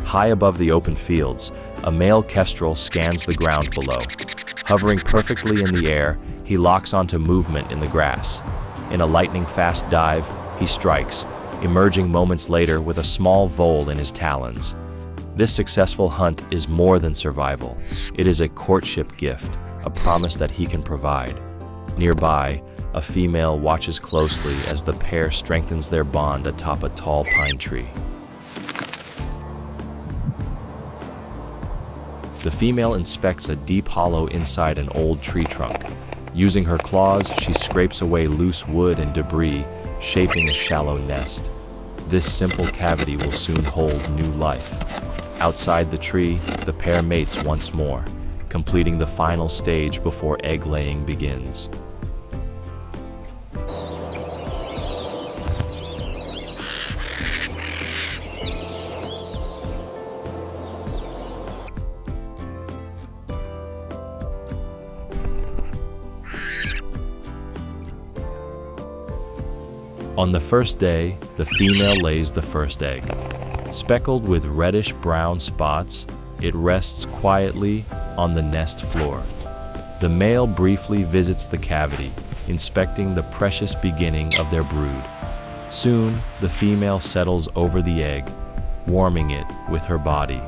High above the open fields, a male kestrel scans the ground below. Hovering perfectly in the air, he locks onto movement in the grass. In a lightning-fast dive, he strikes, emerging moments later with a small vole in his talons. This successful hunt is more than survival. It is a courtship gift, a promise that he can provide. Nearby, a female watches closely as the pair strengthens their bond atop a tall pine tree. The female inspects a deep hollow inside an old tree trunk. Using her claws, she scrapes away loose wood and debris, shaping a shallow nest. This simple cavity will soon hold new life. Outside the tree, the pair mates once more, completing the final stage before egg-laying begins. On the first day, the female lays the first egg. Speckled with reddish-brown spots, it rests quietly on the nest floor. The male briefly visits the cavity, inspecting the precious beginning of their brood. Soon, the female settles over the egg, warming it with her body.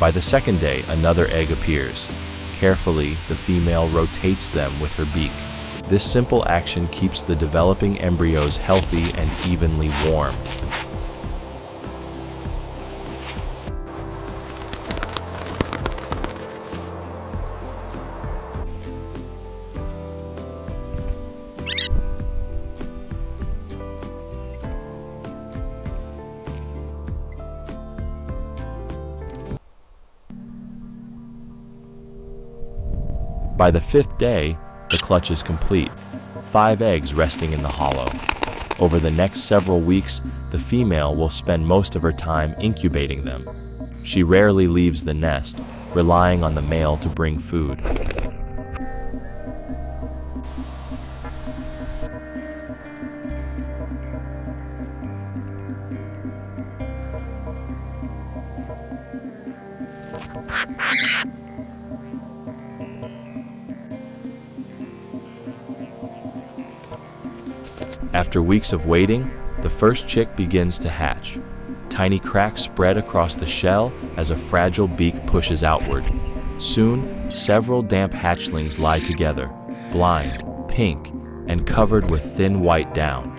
By the second day, another egg appears. Carefully, the female rotates them with her beak. This simple action keeps the developing embryos healthy and evenly warm. By the fifth day, the clutch is complete, 5 eggs resting in the hollow. Over the next several weeks, the female will spend most of her time incubating them. She rarely leaves the nest, relying on the male to bring food. After weeks of waiting, the first chick begins to hatch. Tiny cracks spread across the shell as a fragile beak pushes outward. Soon, several damp hatchlings lie together, blind, pink, and covered with thin white down.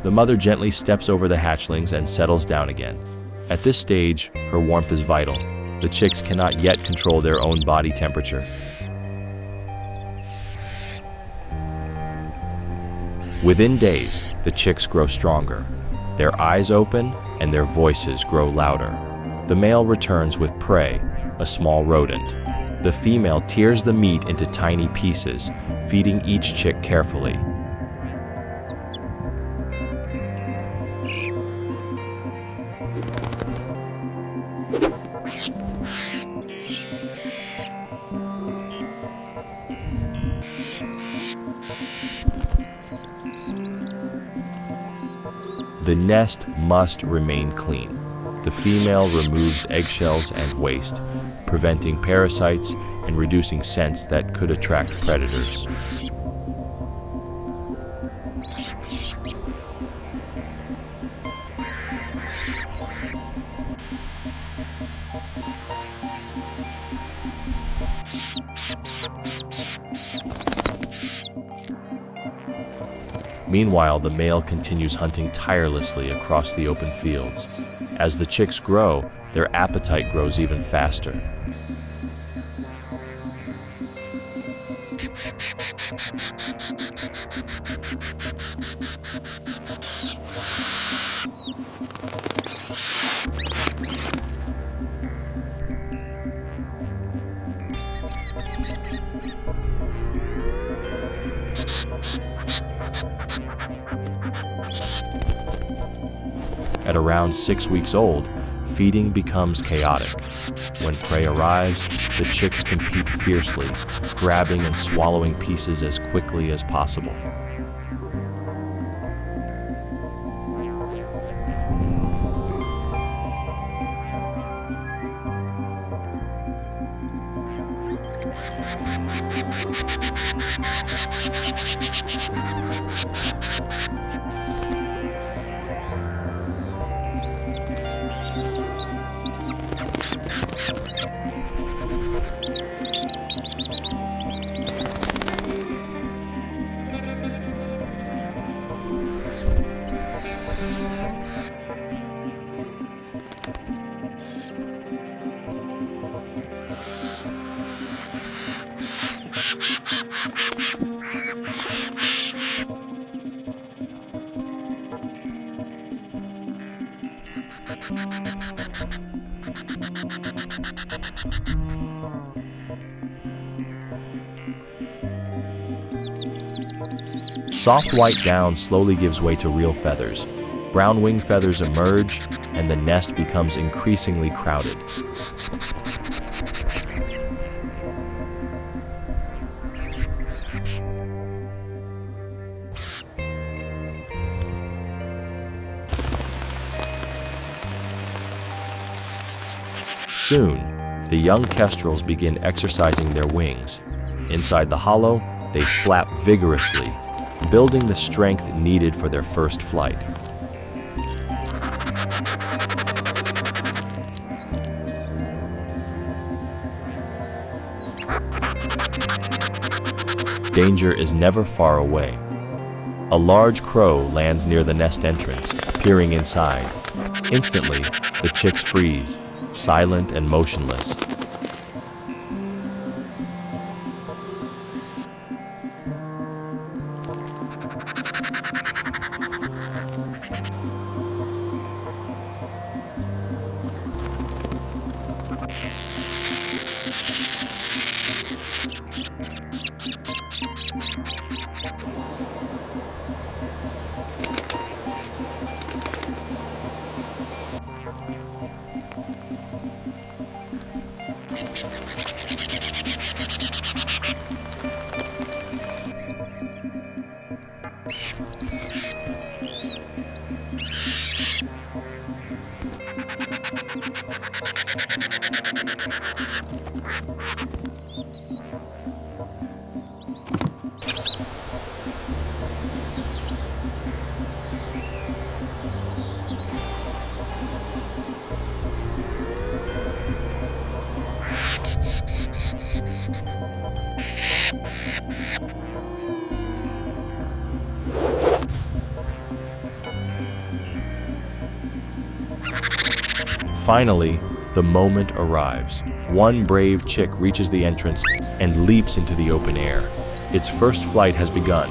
The mother gently steps over the hatchlings and settles down again. At this stage, her warmth is vital. The chicks cannot yet control their own body temperature. Within days, the chicks grow stronger. Their eyes open and their voices grow louder. The male returns with prey, a small rodent. The female tears the meat into tiny pieces, feeding each chick carefully. The nest must remain clean. The female removes eggshells and waste, preventing parasites and reducing scents that could attract predators. Meanwhile, the male continues hunting tirelessly across the open fields. As the chicks grow, their appetite grows even faster. At around 6 weeks old, feeding becomes chaotic. When prey arrives, the chicks compete fiercely, grabbing and swallowing pieces as quickly as possible. Soft white down slowly gives way to real feathers. Brown wing feathers emerge, and the nest becomes increasingly crowded. Soon, the young kestrels begin exercising their wings. Inside the hollow, they flap vigorously, building the strength needed for their first flight. Danger is never far away. A large crow lands near the nest entrance, peering inside. Instantly, the chicks freeze, silent and motionless. Finally, the moment arrives. One brave chick reaches the entrance and leaps into the open air. Its first flight has begun.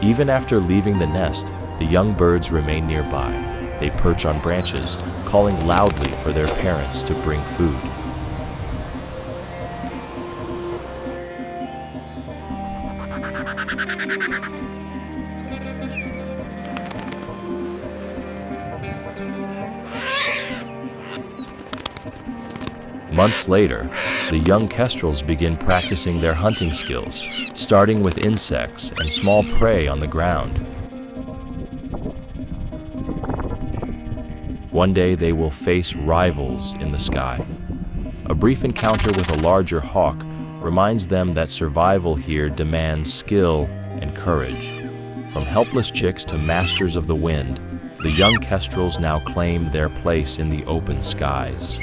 Even after leaving the nest, the young birds remain nearby. They perch on branches, calling loudly for their parents to bring food. Months later, the young kestrels begin practicing their hunting skills, starting with insects and small prey on the ground. One day they will face rivals in the sky. A brief encounter with a larger hawk reminds them that survival here demands skill and courage. From helpless chicks to masters of the wind, the young kestrels now claim their place in the open skies.